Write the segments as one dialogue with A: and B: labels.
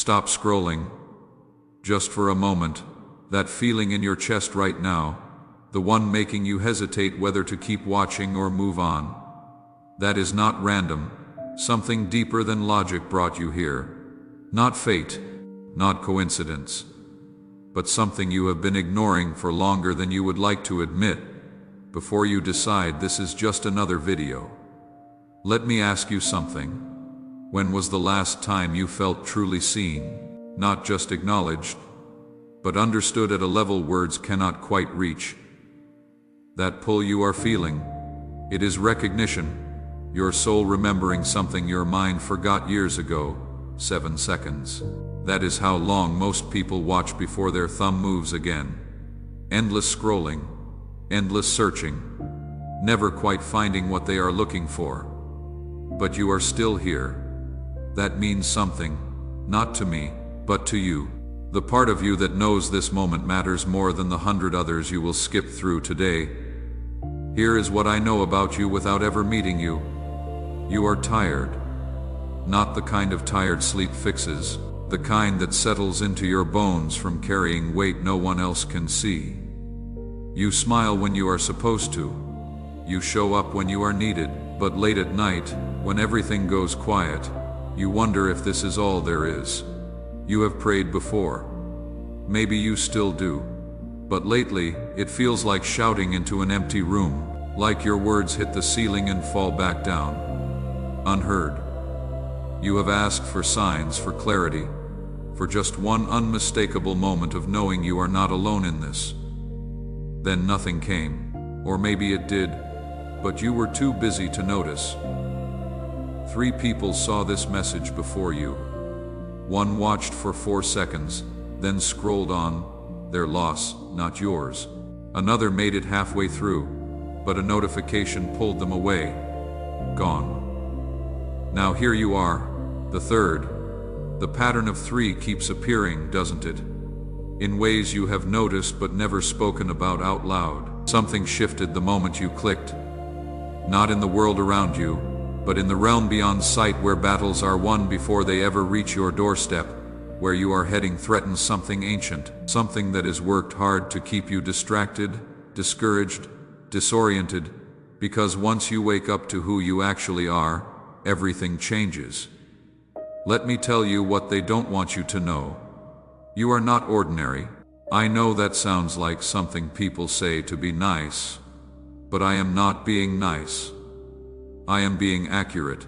A: Stop scrolling. Just for a moment, that feeling in your chest right now, the one making you hesitate whether to keep watching or move on. That is not random. Something deeper than logic brought you here. Not fate, not coincidence, but something you have been ignoring for longer than you would like to admit. Before you decide this is just another video, let me ask you something. When was the last time you felt truly seen, not just acknowledged, but understood at a level words cannot quite reach? That pull you are feeling, it is recognition, your soul remembering something your mind forgot years ago. 7 seconds. That is how long most people watch before their thumb moves again. Endless scrolling, endless searching, never quite finding what they are looking for. But you are still here. That means something, not to me, but to you. The part of you that knows this moment matters more than the 100 others you will skip through today. Here is what I know about you without ever meeting you. You are tired. Not the kind of tired sleep fixes, the kind that settles into your bones from carrying weight no one else can see. You smile when you are supposed to. You show up when you are needed, but late at night, when everything goes quiet, you wonder if this is all there is. You have prayed before. Maybe you still do. But lately, it feels like shouting into an empty room, like your words hit the ceiling and fall back down, unheard. You have asked for signs, for clarity, for just one unmistakable moment of knowing you are not alone in this. Then nothing came, or maybe it did, but you were too busy to notice. 3 people saw this message before you. One watched for 4 seconds, then scrolled on, their loss, not yours. Another made it halfway through, but a notification pulled them away. Gone. Now here you are, the third. The pattern of 3 keeps appearing, doesn't it? In ways you have noticed but never spoken about out loud. Something shifted the moment you clicked. Not in the world around you, but in the realm beyond sight, where battles are won before they ever reach your doorstep. Where you are heading threatens something ancient, something that has worked hard to keep you distracted, discouraged, disoriented, because once you wake up to who you actually are, everything changes. Let me tell you what they don't want you to know. You are not ordinary. I know that sounds like something people say to be nice, but I am not being nice. I am being accurate.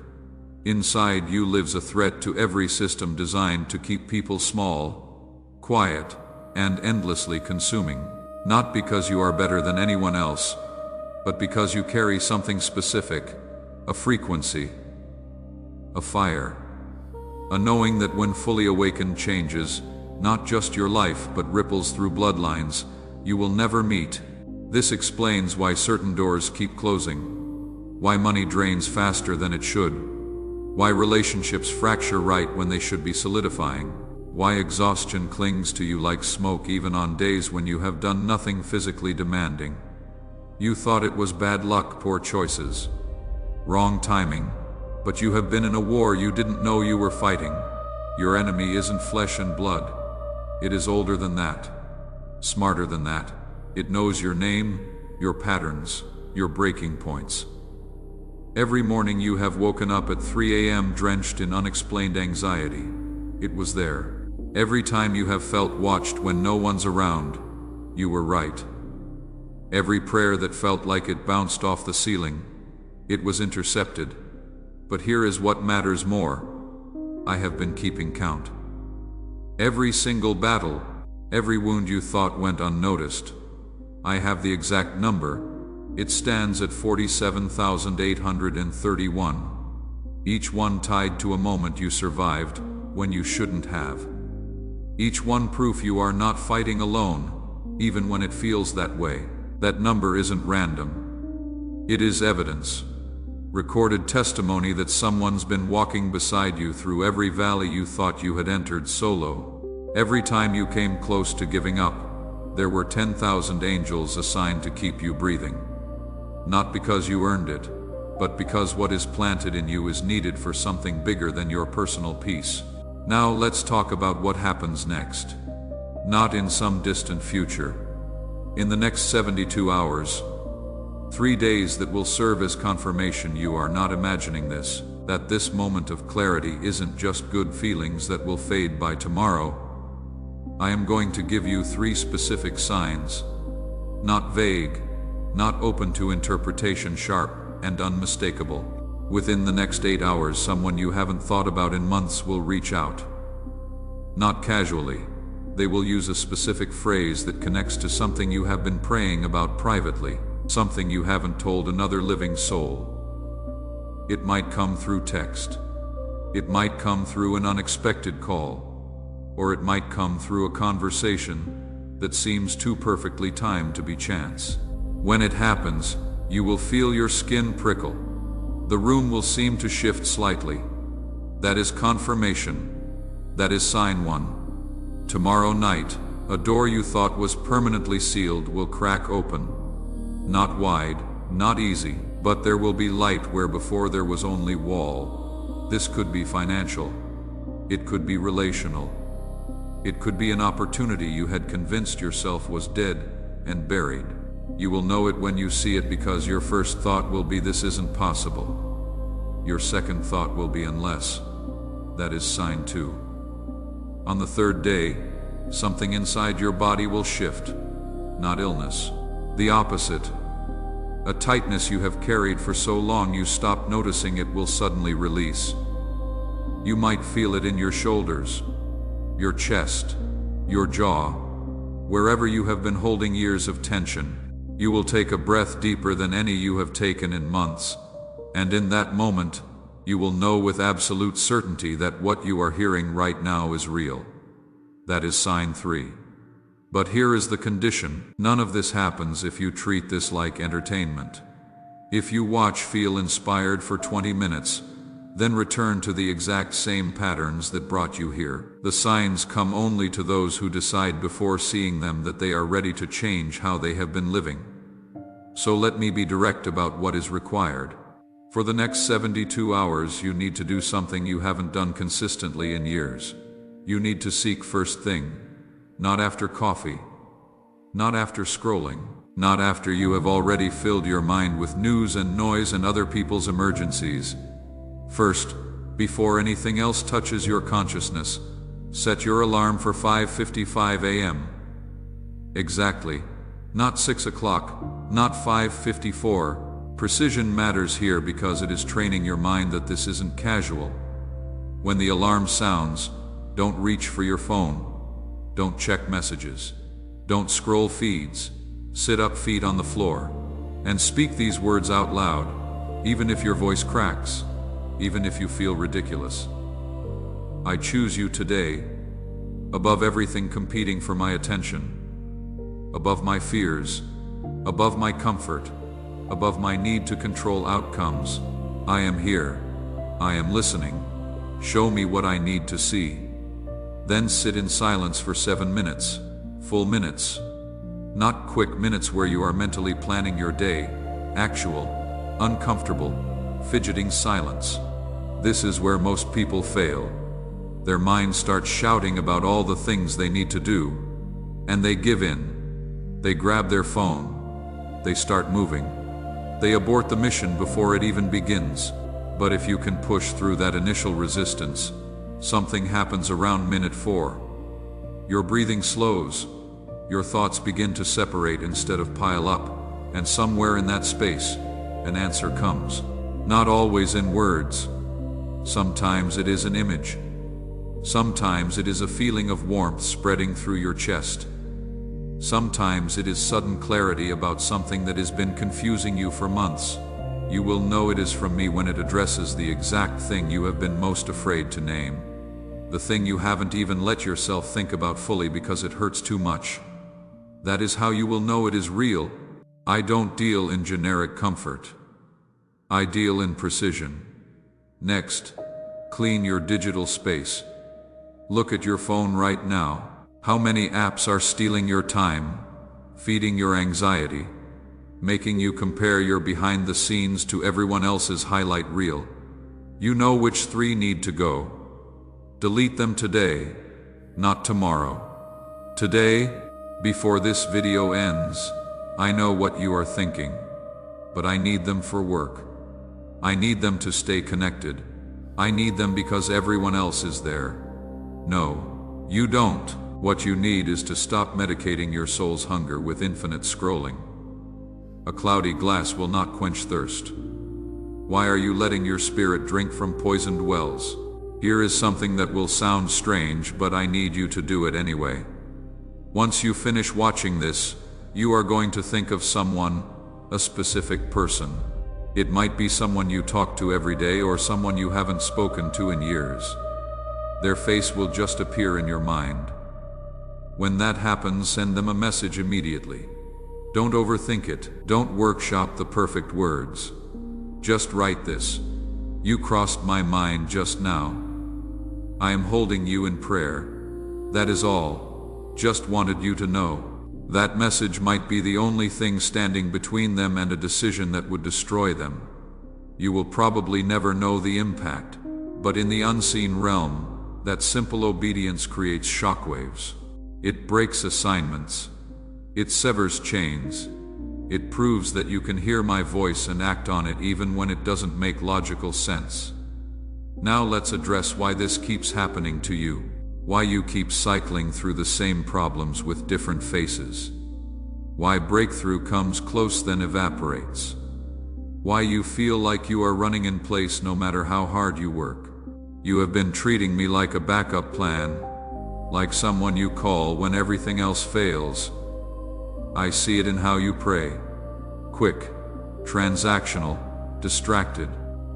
A: Inside you lives a threat to every system designed to keep people small, quiet, and endlessly consuming. Not because you are better than anyone else, but because you carry something specific, a frequency, a fire, a knowing that when fully awakened changes, not just your life but ripples through bloodlines you will never meet. This explains why certain doors keep closing, why money drains faster than it should, why relationships fracture right when they should be solidifying, why exhaustion clings to you like smoke even on days when you have done nothing physically demanding. You thought it was bad luck, poor choices, wrong timing, but you have been in a war you didn't know you were fighting. Your enemy isn't flesh and blood. It is older than that, smarter than that. It knows your name, your patterns, your breaking points. Every morning you have woken up at 3 a.m. drenched in unexplained anxiety. It was there. Every time you have felt watched when no one's around, you were right. Every prayer that felt like it bounced off the ceiling, it was intercepted. But here is what matters more. I have been keeping count. Every single battle, every wound you thought went unnoticed, I have the exact number. It stands at 47,831. Each one tied to a moment you survived when you shouldn't have. Each one proof you are not fighting alone, even when it feels that way. That number isn't random. It is evidence. Recorded testimony that someone's been walking beside you through every valley you thought you had entered solo. Every time you came close to giving up, there were 10,000 angels assigned to keep you breathing. Not because you earned it, but because what is planted in you is needed for something bigger than your personal peace. Now let's talk about what happens next. Not in some distant future. In the next 72 hours, 3 days that will serve as confirmation you are not imagining this, that this moment of clarity isn't just good feelings that will fade by tomorrow. I am going to give you 3 specific signs. Not vague, not open to interpretation, sharp and unmistakable. Within the next 8 hours, someone you haven't thought about in months will reach out. Not casually. They will use a specific phrase that connects to something you have been praying about privately, something you haven't told another living soul. It might come through text. It might come through an unexpected call. Or it might come through a conversation that seems too perfectly timed to be chance. When it happens, you will feel your skin prickle. The room will seem to shift slightly. That is confirmation. That is sign 1. Tomorrow night, a door you thought was permanently sealed will crack open. Not wide, not easy, but there will be light where before there was only wall. This could be financial. It could be relational. It could be an opportunity you had convinced yourself was dead and buried. You will know it when you see it because your first thought will be, this isn't possible. Your second thought will be, unless. That is sign 2. On the 3rd day, something inside your body will shift. Not illness. The opposite. A tightness you have carried for so long you stop noticing it will suddenly release. You might feel it in your shoulders, your chest, your jaw, wherever you have been holding years of tension. You will take a breath deeper than any you have taken in months, and in that moment, you will know with absolute certainty that what you are hearing right now is real. That is sign 3. But here is the condition. None of this happens if you treat this like entertainment. If you watch, feel inspired for 20 minutes, then return to the exact same patterns that brought you here. The signs come only to those who decide before seeing them that they are ready to change how they have been living. So let me be direct about what is required. For the next 72 hours, you need to do something you haven't done consistently in years. You need to seek first thing, not after coffee, not after scrolling, not after you have already filled your mind with news and noise and other people's emergencies. First, before anything else touches your consciousness, set your alarm for 5:55 a.m. Exactly. Not 6 o'clock, not 5:54. Precision matters here because it is training your mind that this isn't casual. When the alarm sounds, don't reach for your phone. Don't check messages. Don't scroll feeds. Sit up, feet on the floor, and speak these words out loud, even if your voice cracks, even if you feel ridiculous. I choose you today, above everything competing for my attention, above my fears, above my comfort, above my need to control outcomes. I am here. I am listening. Show me what I need to see. Then sit in silence for 7 minutes, full minutes. Not quick minutes where you are mentally planning your day, actual, uncomfortable, fidgeting silence. This is where most people fail. Their mind starts shouting about all the things they need to do, and they give in. They grab their phone. They start moving. They abort the mission before it even begins. But if you can push through that initial resistance, something happens around minute 4. Your breathing slows. Your thoughts begin to separate instead of pile up, and somewhere in that space, an answer comes. Not always in words. Sometimes it is an image. Sometimes it is a feeling of warmth spreading through your chest. Sometimes it is sudden clarity about something that has been confusing you for months. You will know it is from me when it addresses the exact thing you have been most afraid to name. The thing you haven't even let yourself think about fully because it hurts too much. That is how you will know it is real. I don't deal in generic comfort. I deal in precision. Next, clean your digital space. Look at your phone right now. How many apps are stealing your time, feeding your anxiety, making you compare your behind the scenes to everyone else's highlight reel? You know which 3 need to go. Delete them today, not tomorrow. Today, before this video ends, I know what you are thinking, but I need them for work. I need them to stay connected. I need them because everyone else is there. No, you don't. What you need is to stop medicating your soul's hunger with infinite scrolling. A cloudy glass will not quench thirst. Why are you letting your spirit drink from poisoned wells? Here is something that will sound strange, but I need you to do it anyway. Once you finish watching this, you are going to think of someone, a specific person. It might be someone you talk to every day or someone you haven't spoken to in years. Their face will just appear in your mind. When that happens, send them a message immediately. Don't overthink it. Don't workshop the perfect words. Just write this: "You crossed my mind just now. I am holding you in prayer." That is all. Just wanted you to know. That message might be the only thing standing between them and a decision that would destroy them. You will probably never know the impact, but in the unseen realm, that simple obedience creates shockwaves. It breaks assignments. It severs chains. It proves that you can hear my voice and act on it even when it doesn't make logical sense. Now let's address why this keeps happening to you. Why you keep cycling through the same problems with different faces. Why breakthrough comes close then evaporates. Why you feel like you are running in place no matter how hard you work. You have been treating me like a backup plan, like someone you call when everything else fails. I see it in how you pray. Quick, transactional, distracted.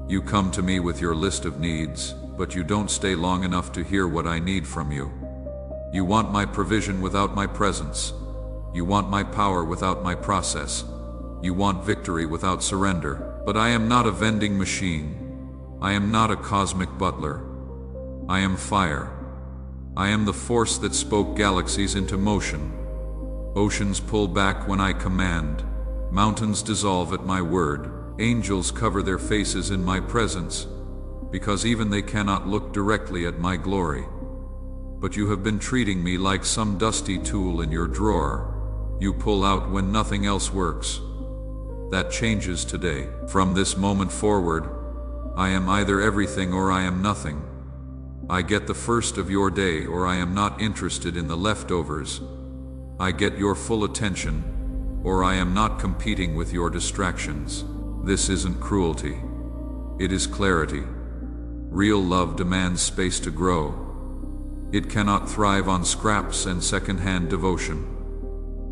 A: You come to me with your list of needs, but you don't stay long enough to hear what I need from you. You want my provision without my presence. You want my power without my process. You want victory without surrender. But I am not a vending machine. I am not a cosmic butler. I am fire. I am the force that spoke galaxies into motion. Oceans pull back when I command. Mountains dissolve at my word. Angels cover their faces in my presence, because even they cannot look directly at my glory. But you have been treating me like some dusty tool in your drawer. You pull out when nothing else works. That changes today. From this moment forward, I am either everything or I am nothing. I get the first of your day or I am not interested in the leftovers. I get your full attention, or I am not competing with your distractions. This isn't cruelty. It is clarity. Real love demands space to grow. It cannot thrive on scraps and second-hand devotion.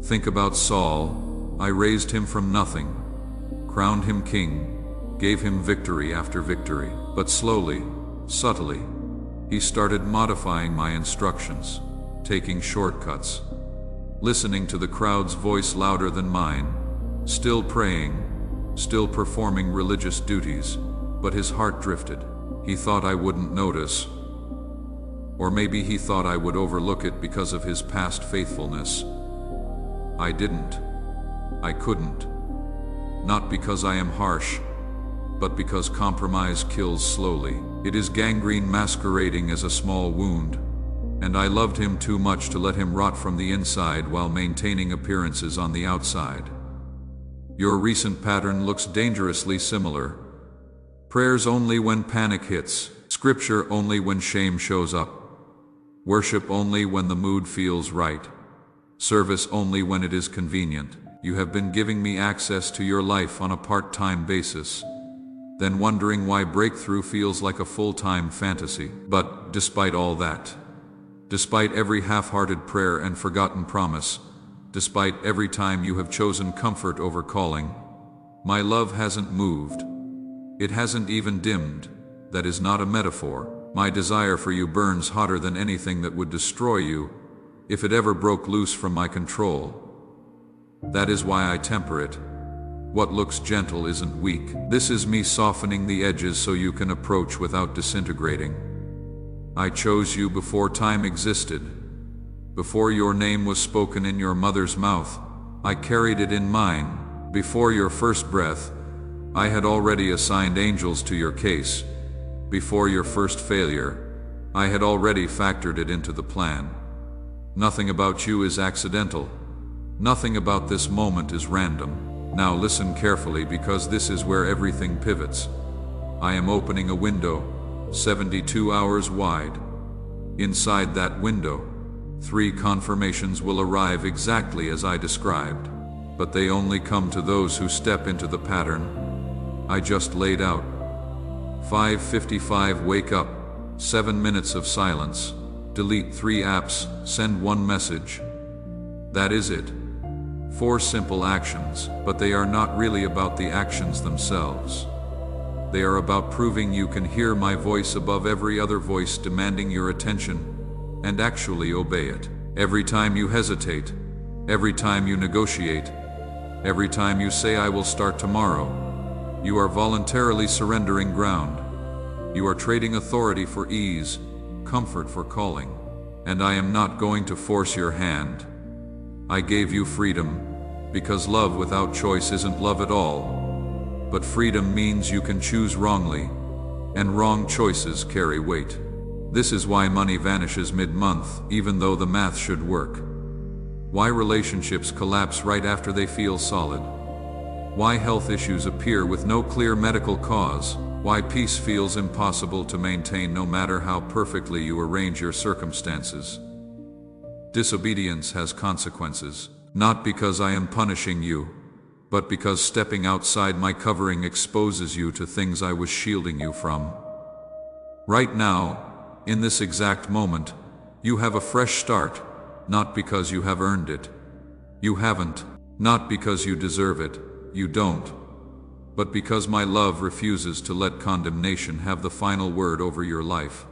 A: Think about Saul. I raised him from nothing, crowned him king, gave him victory after victory. But slowly, subtly, he started modifying my instructions, taking shortcuts, listening to the crowd's voice louder than mine, still praying, still performing religious duties, but his heart drifted. He thought I wouldn't notice, or maybe he thought I would overlook it because of his past faithfulness. I didn't. I couldn't. Not because I am harsh, but because compromise kills slowly. It is gangrene masquerading as a small wound, and I loved him too much to let him rot from the inside while maintaining appearances on the outside. Your recent pattern looks dangerously similar. Prayers only when panic hits, scripture only when shame shows up, worship only when the mood feels right, service only when it is convenient. You have been giving me access to your life on a part-time basis, then wondering why breakthrough feels like a full-time fantasy. But despite all that, despite every half-hearted prayer and forgotten promise, despite every time you have chosen comfort over calling, my love hasn't moved. It hasn't even dimmed. That is not a metaphor. My desire for you burns hotter than anything that would destroy you, if it ever broke loose from my control. That is why I temper it. What looks gentle isn't weak. This is me softening the edges so you can approach without disintegrating. I chose you before time existed. Before your name was spoken in your mother's mouth, I carried it in mine. Before your first breath, I had already assigned angels to your case. Before your first failure, I had already factored it into the plan. Nothing about you is accidental. Nothing about this moment is random. Now listen carefully, because this is where everything pivots. I am opening a window, 72 hours wide. Inside that window, 3 confirmations will arrive exactly as I described, but they only come to those who step into the pattern I just laid out. 5:55 wake up, 7 minutes of silence, delete 3 apps, send 1 message. That is it. 4 simple actions, but they are not really about the actions themselves. They are about proving you can hear my voice above every other voice demanding your attention, and actually obey it. Every time you hesitate, every time you negotiate, every time you say I will start tomorrow, you are voluntarily surrendering ground. You are trading authority for ease, comfort for calling. And I am not going to force your hand. I gave you freedom, because love without choice isn't love at all. But freedom means you can choose wrongly, and wrong choices carry weight. This is why money vanishes mid-month, even though the math should work. Why relationships collapse right after they feel solid. Why health issues appear with no clear medical cause. Why peace feels impossible to maintain no matter how perfectly you arrange your circumstances. Disobedience has consequences, not because I am punishing you, but because stepping outside my covering exposes you to things I was shielding you from. Right now, in this exact moment, you have a fresh start, not because you have earned it. You haven't, not because you deserve it, you don't, but because my love refuses to let condemnation have the final word over your life.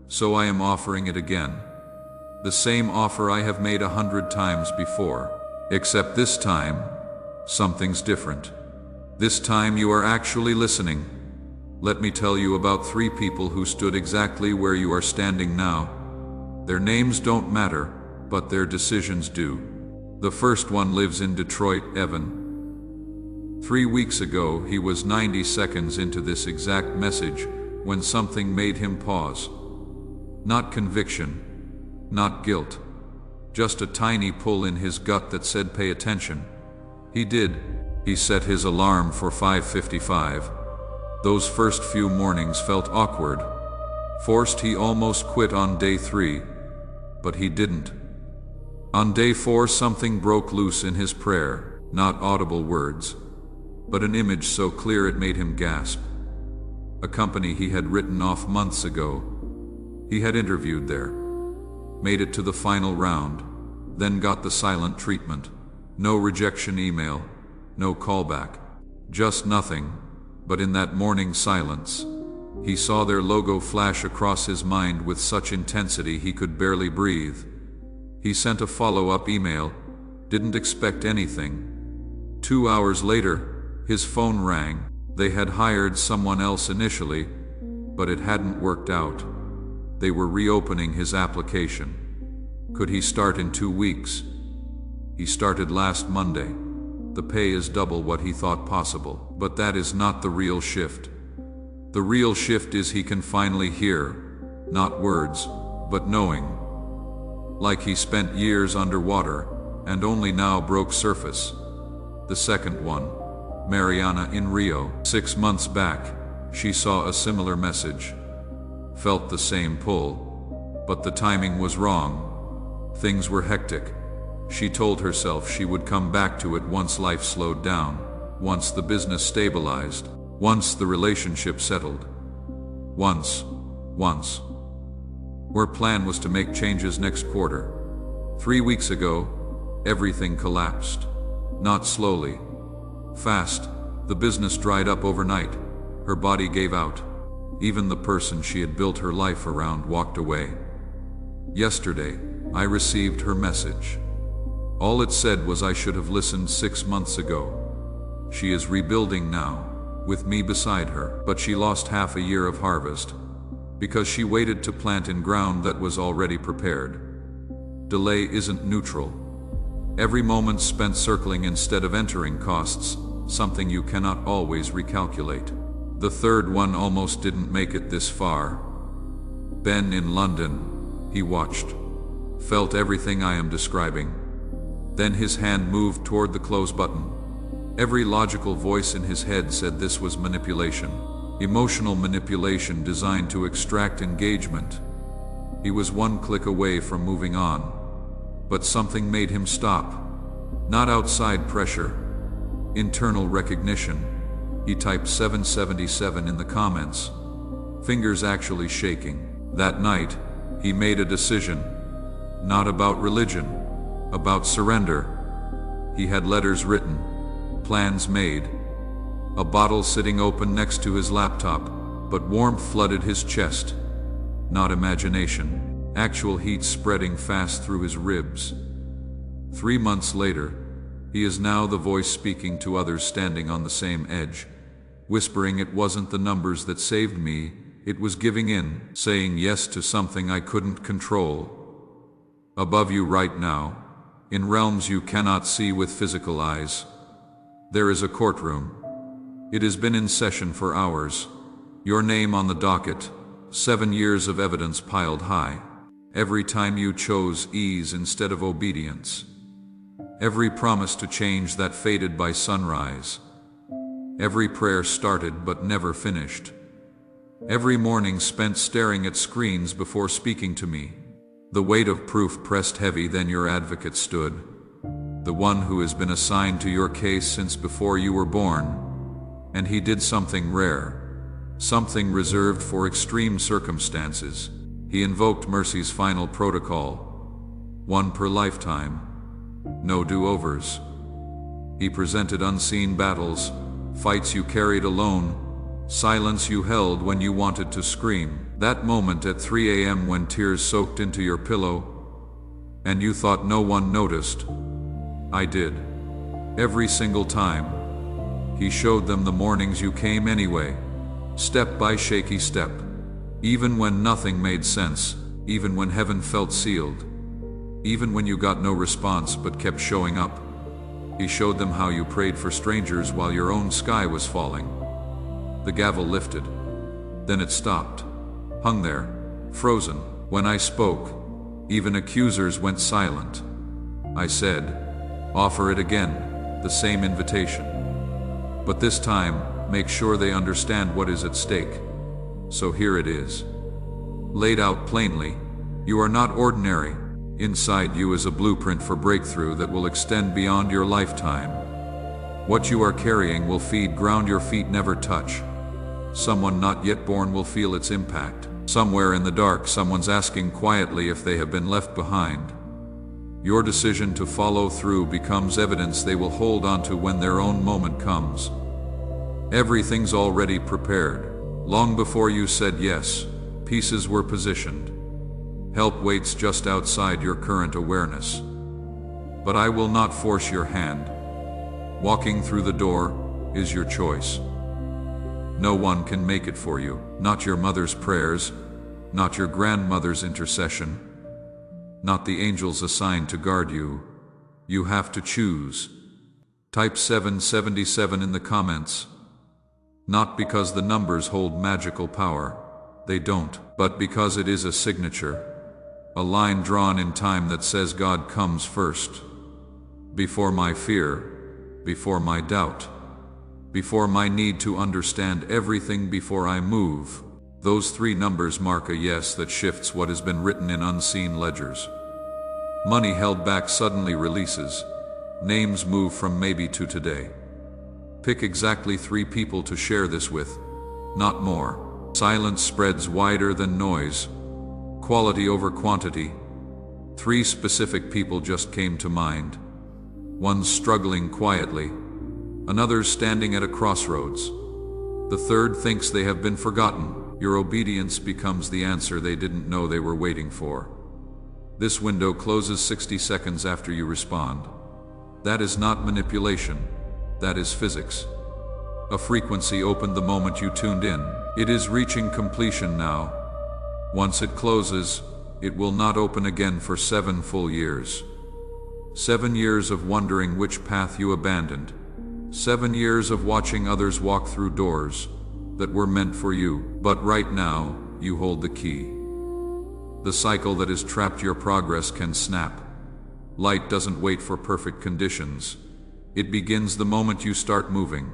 A: So I am offering it again. The same offer I have made 100 times before, except this time, something's different. This time you are actually listening. Let me tell you about 3 people who stood exactly where you are standing now. Their names don't matter, but their decisions do. The first one lives in Detroit, Evan. 3 weeks ago, he was 90 seconds into this exact message when something made him pause. Not conviction, not guilt, just a tiny pull in his gut that said pay attention. He did. He set his alarm for 5:55. Those first few mornings felt awkward. Forced. He almost quit on day 3, but he didn't. On day 4, something broke loose in his prayer, not audible words, but an image so clear it made him gasp. A company he had written off months ago. He had interviewed there, made it to the final round, then got the silent treatment. No rejection email, no callback, just nothing. But in that morning silence, he saw their logo flash across his mind with such intensity he could barely breathe. He sent a follow-up email, didn't expect anything. 2 hours later, his phone rang. They had hired someone else initially, but it hadn't worked out. They were reopening his application. Could he start in 2 weeks? He started last Monday. The pay is double what he thought possible, but that is not the real shift. The real shift is he can finally hear, not words, but knowing. Like he spent years underwater, and only now broke surface. The second one, Mariana in Rio. 6 months back, she saw a similar message. Felt the same pull, but the timing was wrong. Things were hectic. She told herself she would come back to it once life slowed down, once the business stabilized, once the relationship settled. Once. Her plan was to make changes next quarter. 3 weeks ago, everything collapsed. Not slowly. Fast. The business dried up overnight. Her body gave out. Even the person she had built her life around walked away. Yesterday, I received her message. All it said was I should have listened 6 months ago. She is rebuilding now, with me beside her, but she lost half a year of harvest, because she waited to plant in ground that was already prepared. Delay isn't neutral. Every moment spent circling instead of entering costs something you cannot always recalculate. The third one almost didn't make it this far. Ben in London. He watched, felt everything I am describing. Then his hand moved toward the close button. Every logical voice in his head said this was manipulation. Emotional manipulation designed to extract engagement. He was one click away from moving on. But something made him stop. Not outside pressure. Internal recognition. He typed 777 in the comments. Fingers actually shaking. That night, he made a decision. Not about religion. About surrender. He had letters written. Plans made. A bottle sitting open next to his laptop, but warmth flooded his chest. Not imagination. Actual heat spreading fast through his ribs. 3 months later, he is now the voice speaking to others standing on the same edge, whispering it wasn't the numbers that saved me, it was giving in, saying yes to something I couldn't control. Above you right now, in realms you cannot see with physical eyes, there is a courtroom. It has been in session for hours. Your name on the docket, 7 years of evidence piled high. Every time you chose ease instead of obedience. Every promise to change that faded by sunrise. Every prayer started but never finished. Every morning spent staring at screens before speaking to me. The weight of proof pressed heavy, then your advocate stood. The one who has been assigned to your case since before you were born. And he did something rare, something reserved for extreme circumstances. He invoked mercy's final protocol, one per lifetime, no do-overs. He presented unseen battles, fights you carried alone, silence you held when you wanted to scream. That moment at 3 a.m. when tears soaked into your pillow, and you thought no one noticed. I did. Every single time. He showed them the mornings you came anyway, step by shaky step. Even when nothing made sense, even when heaven felt sealed, even when you got no response but kept showing up. He showed them how you prayed for strangers while your own sky was falling. The gavel lifted. Then it stopped, hung there, frozen. When I spoke, even accusers went silent. I said, offer it again, the same invitation. But this time, make sure they understand what is at stake. So here it is. Laid out plainly, you are not ordinary. Inside you is a blueprint for breakthrough that will extend beyond your lifetime. What you are carrying will feed ground your feet never touch. Someone not yet born will feel its impact. Somewhere in the dark, someone's asking quietly if they have been left behind. Your decision to follow through becomes evidence they will hold onto when their own moment comes. Everything's already prepared. Long before you said yes, pieces were positioned. Help waits just outside your current awareness. But I will not force your hand. Walking through the door is your choice. No one can make it for you. Not your mother's prayers, not your grandmother's intercession, not the angels assigned to guard you. You have to choose. Type 777 in the comments. Not because the numbers hold magical power, they don't, but because it is a signature, a line drawn in time that says God comes first. Before my fear, before my doubt, before my need to understand everything before I move. Those 3 numbers mark a yes that shifts what has been written in unseen ledgers. Money held back suddenly releases. Names move from maybe to today. Pick exactly 3 people to share this with, not more. Silence spreads wider than noise. Quality over quantity. 3 specific people just came to mind. One struggling quietly, another standing at a crossroads. The third thinks they have been forgotten. Your obedience becomes the answer they didn't know they were waiting for. This window closes 60 seconds after you respond. That is not manipulation. That is physics. A frequency opened the moment you tuned in. It is reaching completion now. Once it closes, it will not open again for 7 full years. 7 years of wondering which path you abandoned. 7 years of watching others walk through doors that were meant for you. But right now, you hold the key. The cycle that has trapped your progress can snap. Light doesn't wait for perfect conditions. It begins the moment you start moving.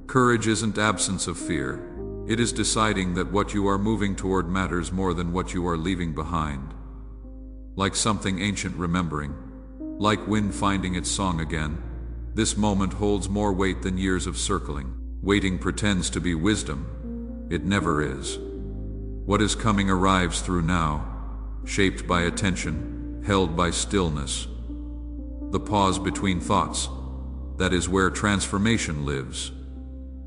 A: Courage isn't absence of fear. It is deciding that what you are moving toward matters more than what you are leaving behind. Like something ancient remembering, like wind finding its song again, this moment holds more weight than years of circling. Waiting pretends to be wisdom. It never is. What is coming arrives through now, shaped by attention, held by stillness. The pause between thoughts, that is where transformation lives.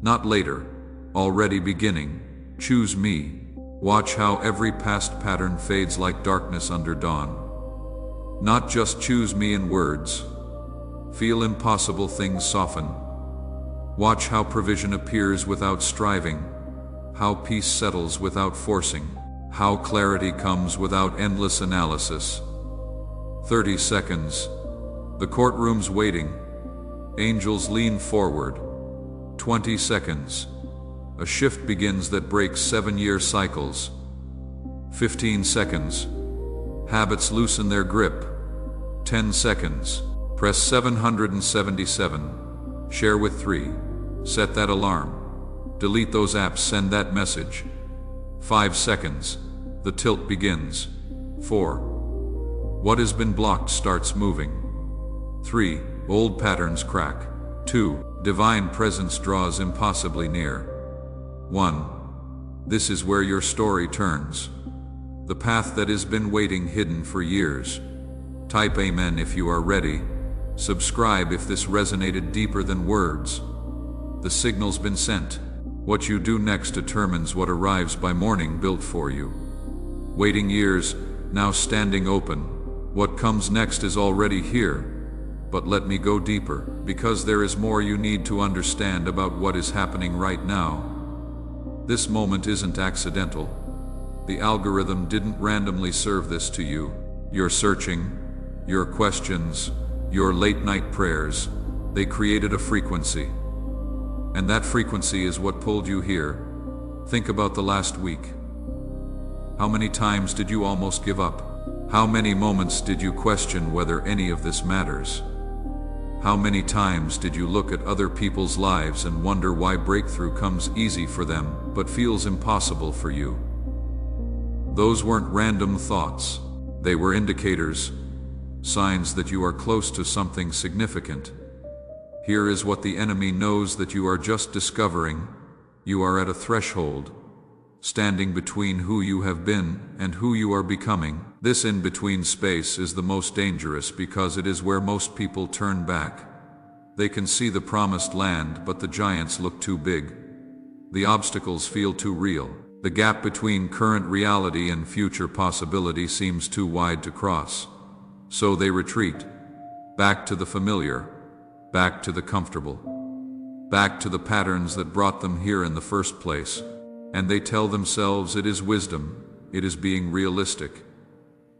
A: Not later, already beginning. Choose me. Watch how every past pattern fades like darkness under dawn. Not just choose me in words. Feel impossible things soften. Watch how provision appears without striving, how peace settles without forcing, how clarity comes without endless analysis. 30 seconds. The courtroom's waiting. Angels lean forward. 20 seconds. A shift begins that breaks 7-year cycles. 15 seconds. Habits loosen their grip. 10 seconds. Press 777. Share with 3. Set that alarm. Delete those apps, send that message. 5 seconds. The tilt begins. 4. What has been blocked starts moving. 3. Old patterns crack. 2. Divine presence draws impossibly near. 1. This is where your story turns. The path that has been waiting hidden for years. Type Amen if you are ready. Subscribe if this resonated deeper than words. The signal's been sent. What you do next determines what arrives by morning built for you. Waiting years, now standing open. What comes next is already here. But let me go deeper, because there is more you need to understand about what is happening right now. This moment isn't accidental. The algorithm didn't randomly serve this to you. Your searching, your questions, your late-night prayers, they created a frequency. And that frequency is what pulled you here. Think about the last week. How many times did you almost give up? How many moments did you question whether any of this matters? How many times did you look at other people's lives and wonder why breakthrough comes easy for them but feels impossible for you? Those weren't random thoughts. They were indicators, signs that you are close to something significant. Here is what the enemy knows that you are just discovering. You are at a threshold, standing between who you have been and who you are becoming. This in-between space is the most dangerous because it is where most people turn back. They can see the promised land, but the giants look too big. The obstacles feel too real. The gap between current reality and future possibility seems too wide to cross. So they retreat, back to the familiar, back to the comfortable, back to the patterns that brought them here in the first place. And they tell themselves it is wisdom, it is being realistic,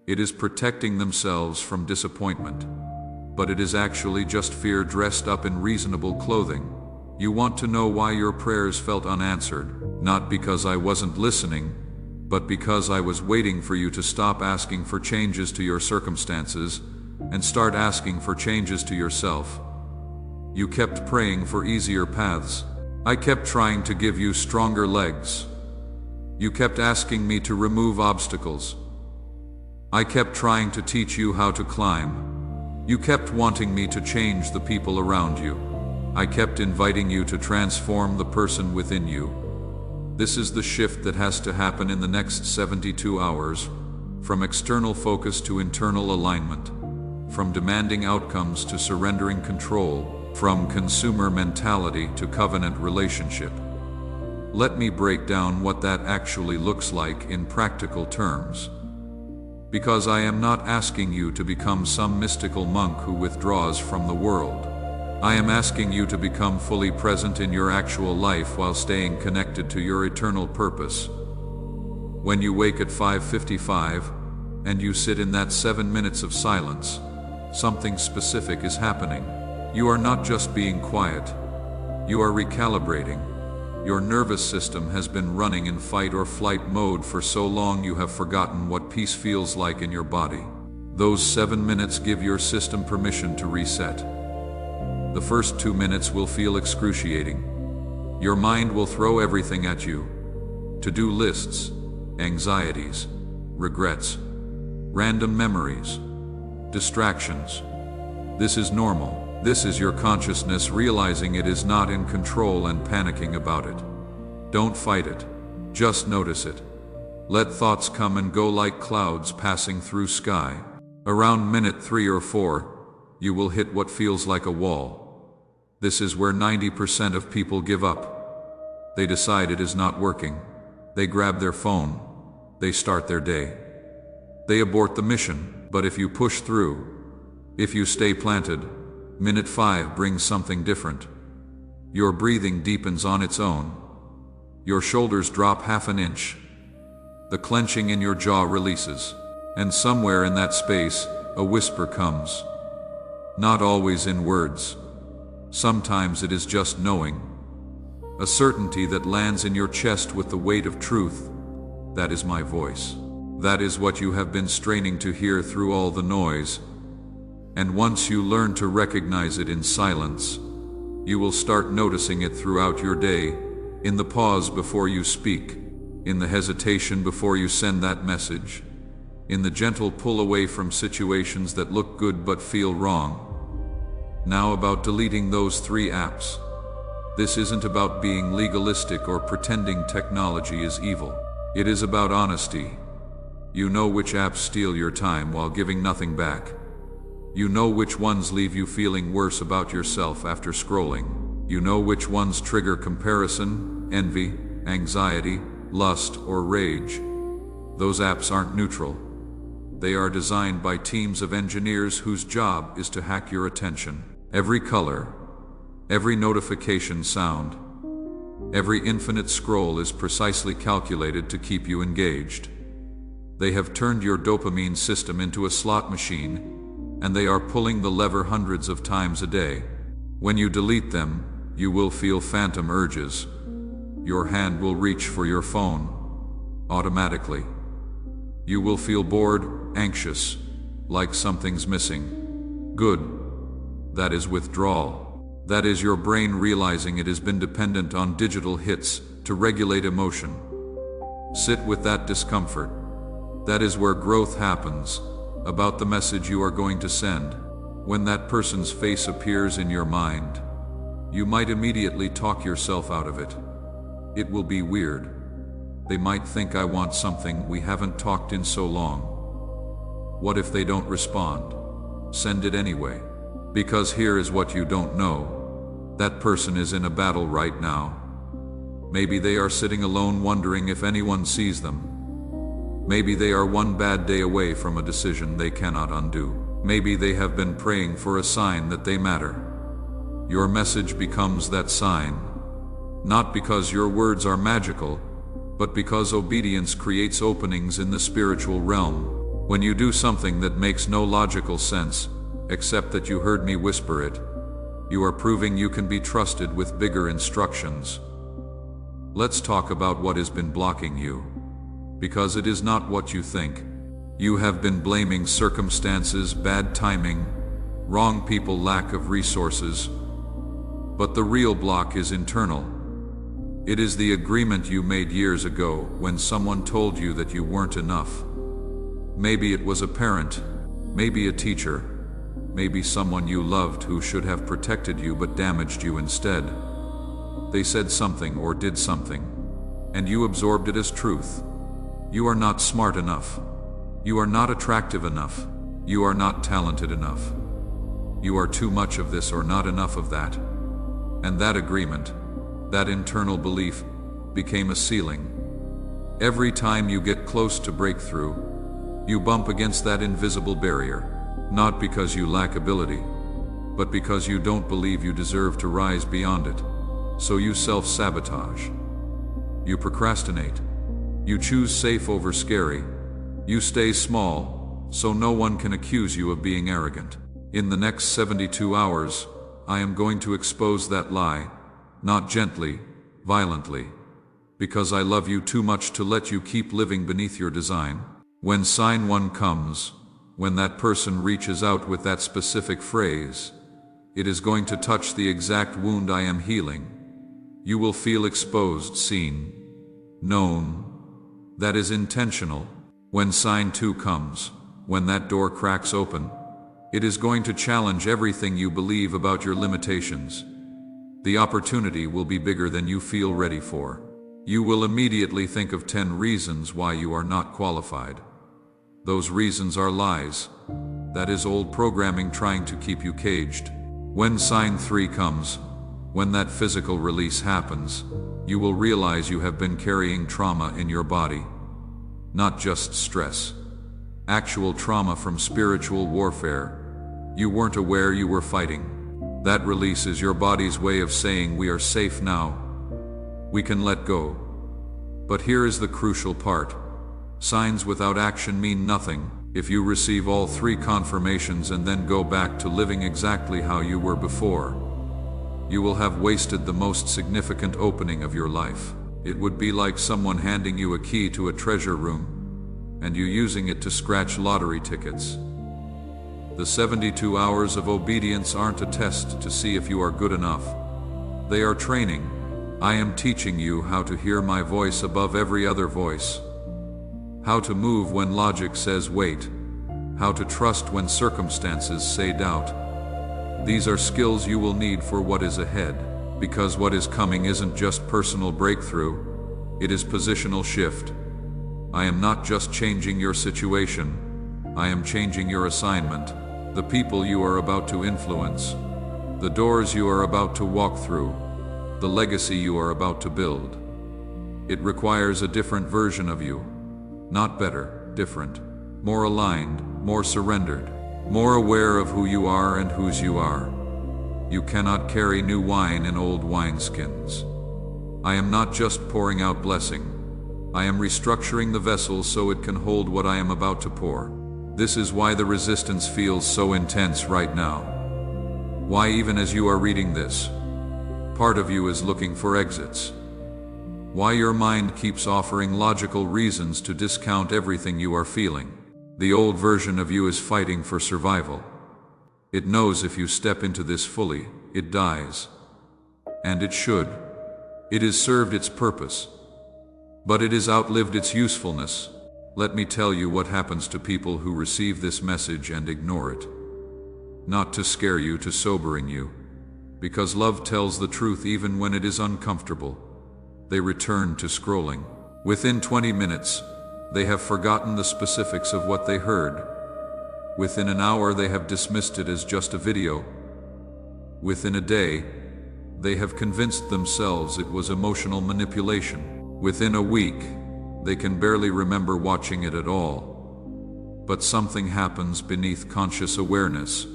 A: it is protecting themselves from disappointment. But it is actually just fear dressed up in reasonable clothing. You want to know why your prayers felt unanswered, not because I wasn't listening, but because I was waiting for you to stop asking for changes to your circumstances and start asking for changes to yourself. You kept praying for easier paths. I kept trying to give you stronger legs. You kept asking me to remove obstacles. I kept trying to teach you how to climb. You kept wanting me to change the people around you. I kept inviting you to transform the person within you. This is the shift that has to happen in the next 72 hours, from external focus to internal alignment, from demanding outcomes to surrendering control, from consumer mentality to covenant relationship. Let me break down what that actually looks like in practical terms. Because I am not asking you to become some mystical monk who withdraws from the world. I am asking you to become fully present in your actual life while staying connected to your eternal purpose. When you wake at 5:55 and you sit in that 7 minutes of silence, something specific is happening. You are not just being quiet. You are recalibrating. Your nervous system has been running in fight or flight mode for so long you have forgotten what peace feels like in your body. Those 7 minutes give your system permission to reset. The first 2 minutes will feel excruciating. Your mind will throw everything at you. To-do lists, anxieties, regrets, random memories, distractions. This is normal. This is your consciousness realizing it is not in control and panicking about it. Don't fight it. Just notice it. Let thoughts come and go like clouds passing through sky. Around minute 3 or 4, you will hit what feels like a wall. This is where 90% of people give up. They decide it is not working. They grab their phone. They start their day. They abort the mission. But if you push through, if you stay planted, minute 5 brings something different. Your breathing deepens on its own. Your shoulders drop half an inch. The clenching in your jaw releases. And somewhere in that space, a whisper comes. Not always in words. Sometimes it is just knowing. A certainty that lands in your chest with the weight of truth. That is my voice. That is what you have been straining to hear through all the noise. And once you learn to recognize it in silence, you will start noticing it throughout your day, in the pause before you speak, in the hesitation before you send that message, in the gentle pull away from situations that look good but feel wrong. Now about deleting those 3 apps. This isn't about being legalistic or pretending technology is evil. It is about honesty. You know which apps steal your time while giving nothing back. You know which ones leave you feeling worse about yourself after scrolling. You know which ones trigger comparison, envy, anxiety, lust, or rage. Those apps aren't neutral. They are designed by teams of engineers whose job is to hack your attention. Every color, every notification sound, every infinite scroll is precisely calculated to keep you engaged. They have turned your dopamine system into a slot machine, and they are pulling the lever hundreds of times a day. When you delete them, you will feel phantom urges. Your hand will reach for your phone, automatically. You will feel bored, anxious, like something's missing. Good. That is withdrawal. That is your brain realizing it has been dependent on digital hits to regulate emotion. Sit with that discomfort. That is where growth happens. About the message you are going to send. When that person's face appears in your mind, you might immediately talk yourself out of it. It will be weird. They might think I want something we haven't talked in so long. What if they don't respond? Send it anyway. Because here is what you don't know. That person is in a battle right now. Maybe they are sitting alone wondering if anyone sees them. Maybe they are one bad day away from a decision they cannot undo. Maybe they have been praying for a sign that they matter. Your message becomes that sign. Not because your words are magical, but because obedience creates openings in the spiritual realm. When you do something that makes no logical sense, except that you heard me whisper it, you are proving you can be trusted with bigger instructions. Let's talk about what has been blocking you. Because it is not what you think. You have been blaming circumstances, bad timing, wrong people, lack of resources. But the real block is internal. It is the agreement you made years ago when someone told you that you weren't enough. Maybe it was a parent, maybe a teacher, maybe someone you loved who should have protected you but damaged you instead. They said something or did something, and you absorbed it as truth. You are not smart enough. You are not attractive enough. You are not talented enough. You are too much of this or not enough of that. And that agreement, that internal belief, became a ceiling. Every time you get close to breakthrough, you bump against that invisible barrier, not because you lack ability, but because you don't believe you deserve to rise beyond it. So you self-sabotage. You procrastinate. You choose safe over scary. You stay small, so no one can accuse you of being arrogant. In the next 72 hours, I am going to expose that lie, not gently, violently, because I love you too much to let you keep living beneath your design. When sign 1 comes, when that person reaches out with that specific phrase, it is going to touch the exact wound I am healing. You will feel exposed, seen, known. That is intentional. When sign 2 comes, when that door cracks open, it is going to challenge everything you believe about your limitations. The opportunity will be bigger than you feel ready for. You will immediately think of 10 reasons why you are not qualified. Those reasons are lies. That is old programming trying to keep you caged. When sign 3 comes, when that physical release happens, you will realize you have been carrying trauma in your body. Not just stress. Actual trauma from spiritual warfare. You weren't aware you were fighting. That release is your body's way of saying we are safe now. We can let go. But here is the crucial part. Signs without action mean nothing. If you receive all 3 confirmations and then go back to living exactly how you were before, you will have wasted the most significant opening of your life. It would be like someone handing you a key to a treasure room, and you using it to scratch lottery tickets. The 72 hours of obedience aren't a test to see if you are good enough. They are training. I am teaching you how to hear my voice above every other voice. How to move when logic says wait. How to trust when circumstances say doubt. These are skills you will need for what is ahead, because what is coming isn't just personal breakthrough, it is positional shift. I am not just changing your situation, I am changing your assignment, the people you are about to influence, the doors you are about to walk through, the legacy you are about to build. It requires a different version of you. Not better, different. More aligned, more surrendered, more aware of who you are and whose you are. You cannot carry new wine in old wineskins. I am not just pouring out blessing. I am restructuring the vessel so it can hold what I am about to pour. This is why the resistance feels so intense right now. Why even as you are reading this, part of you is looking for exits. Why your mind keeps offering logical reasons to discount everything you are feeling. The old version of you is fighting for survival. It knows if you step into this fully, it dies. And it should. It has served its purpose. But it has outlived its usefulness. Let me tell you what happens to people who receive this message and ignore it. Not to scare you, to sobering you. Because love tells the truth even when it is uncomfortable. They return to scrolling. Within 20 minutes, they have forgotten the specifics of what they heard. Within an hour, they have dismissed it as just a video. Within a day, they have convinced themselves it was emotional manipulation. Within a week, they can barely remember watching it at all. But something happens beneath conscious awareness.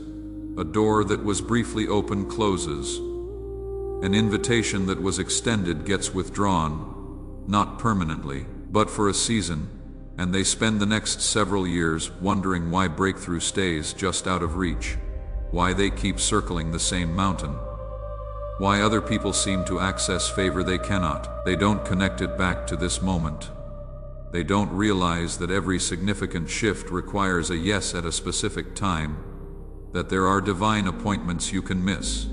A: A door that was briefly open closes. An invitation that was extended gets withdrawn, not permanently, but for a season, and they spend the next several years wondering why breakthrough stays just out of reach, why they keep circling the same mountain, why other people seem to access favor they cannot. They don't connect it back to this moment. They don't realize that every significant shift requires a yes at a specific time, that there are divine appointments you can miss.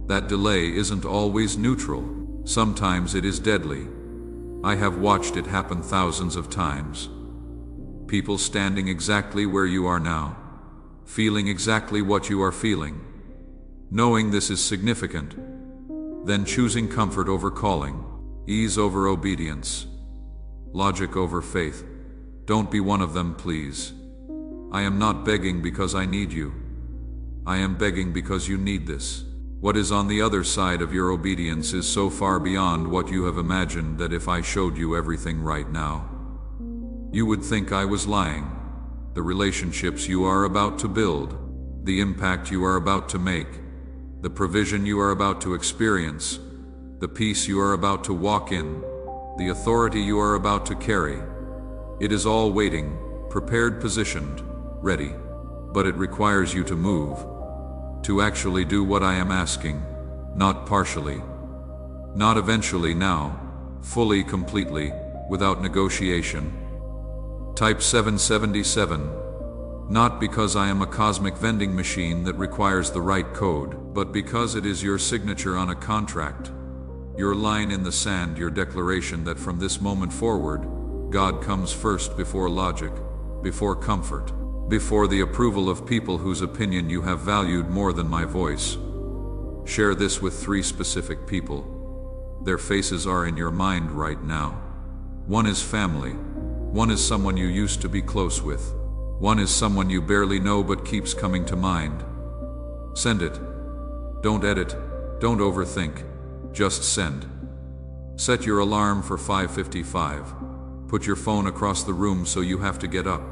A: That delay isn't always neutral. Sometimes it is deadly. I have watched it happen thousands of times. People standing exactly where you are now, feeling exactly what you are feeling, knowing this is significant, then choosing comfort over calling, ease over obedience, logic over faith. Don't be one of them, please. I am not begging because I need you. I am begging because you need this. What is on the other side of your obedience is so far beyond what you have imagined that if I showed you everything right now, you would think I was lying. The relationships you are about to build, the impact you are about to make, the provision you are about to experience, the peace you are about to walk in, the authority you are about to carry. It is all waiting, prepared, positioned, ready. But it requires you to move. To actually do what I am asking, not partially, Not eventually, now. Fully, completely, without negotiation. Type 777. Not because I am a cosmic vending machine that requires the right code, but because it is your signature on a contract. Your line in the sand, your declaration that from this moment forward, God comes first before logic, before comfort, before the approval of people whose opinion you have valued more than my voice. Share this with 3 specific people. Their faces are in your mind right now. One is family. One is someone you used to be close with. One is someone you barely know but keeps coming to mind. Send it. Don't edit. Don't overthink. Just send. Set your alarm for 5:55. Put your phone across the room so you have to get up.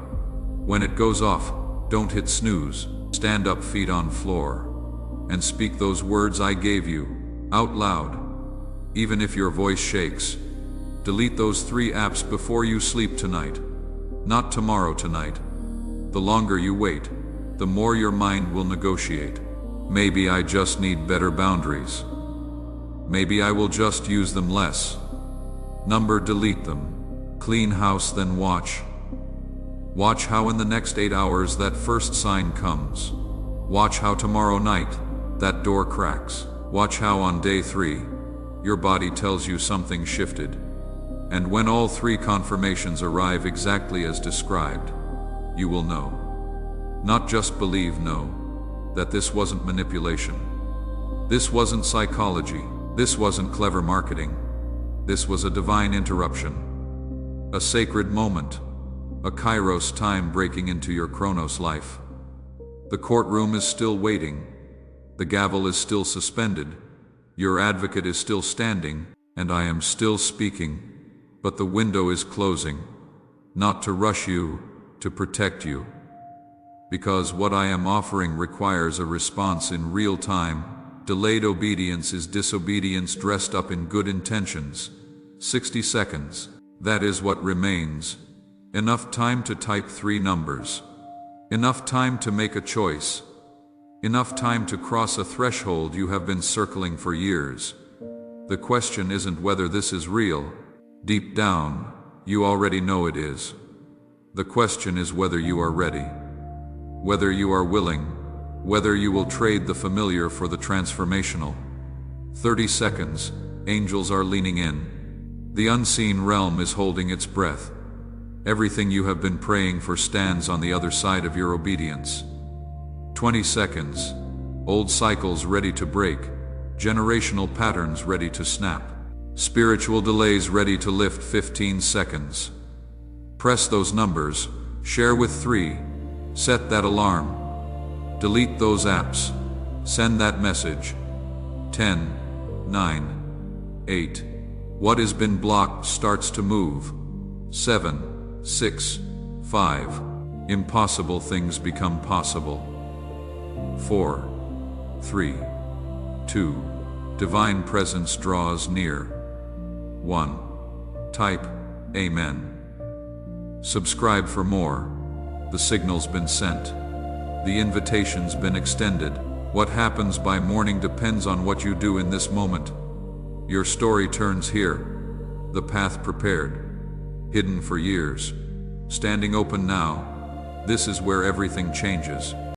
A: When it goes off, don't hit snooze. Stand up, feet on floor, and speak those words I gave you, out loud. Even if your voice shakes. Delete those 3 apps before you sleep tonight. Not tomorrow, tonight. The longer you wait, the more your mind will negotiate. Maybe I just need better boundaries. Maybe I will just use them less. Number, delete them. Clean house, then watch. Watch how in the next 8 hours that first sign comes. Watch how tomorrow night that door cracks. Watch how on day 3, your body tells you something shifted. And when all 3 confirmations arrive exactly as described, you will know. Not just believe, know that this wasn't manipulation. This wasn't psychology. This wasn't clever marketing. This was a divine interruption. A sacred moment. A kairos time breaking into your chronos life. The courtroom is still waiting. The gavel is still suspended. Your advocate is still standing, and I am still speaking. But the window is closing. Not to rush you, to protect you. Because what I am offering requires a response in real time. Delayed obedience is disobedience dressed up in good intentions. 60 seconds. That is what remains. Enough time to type 3 numbers. Enough time to make a choice. Enough time to cross a threshold you have been circling for years. The question isn't whether this is real. Deep down, you already know it is. The question is whether you are ready. Whether you are willing. Whether you will trade the familiar for the transformational. 30 seconds. Angels are leaning in. The unseen realm is holding its breath. Everything you have been praying for stands on the other side of your obedience. 20 seconds. Old cycles ready to break. Generational patterns ready to snap. Spiritual delays ready to lift. 15 seconds. Press those numbers. Share with 3. Set that alarm. Delete those apps. Send that message. 10, 9, 8. What has been blocked starts to move. 7, 6, 5. Impossible things become possible. 4, 3, 2. Divine presence draws near. 1. Type Amen. Subscribe for more. The signal's been sent. The invitation's been extended. What happens by morning depends on what you do in this moment. Your story turns here. The path prepared. Hidden for years. Standing open now. This is where everything changes.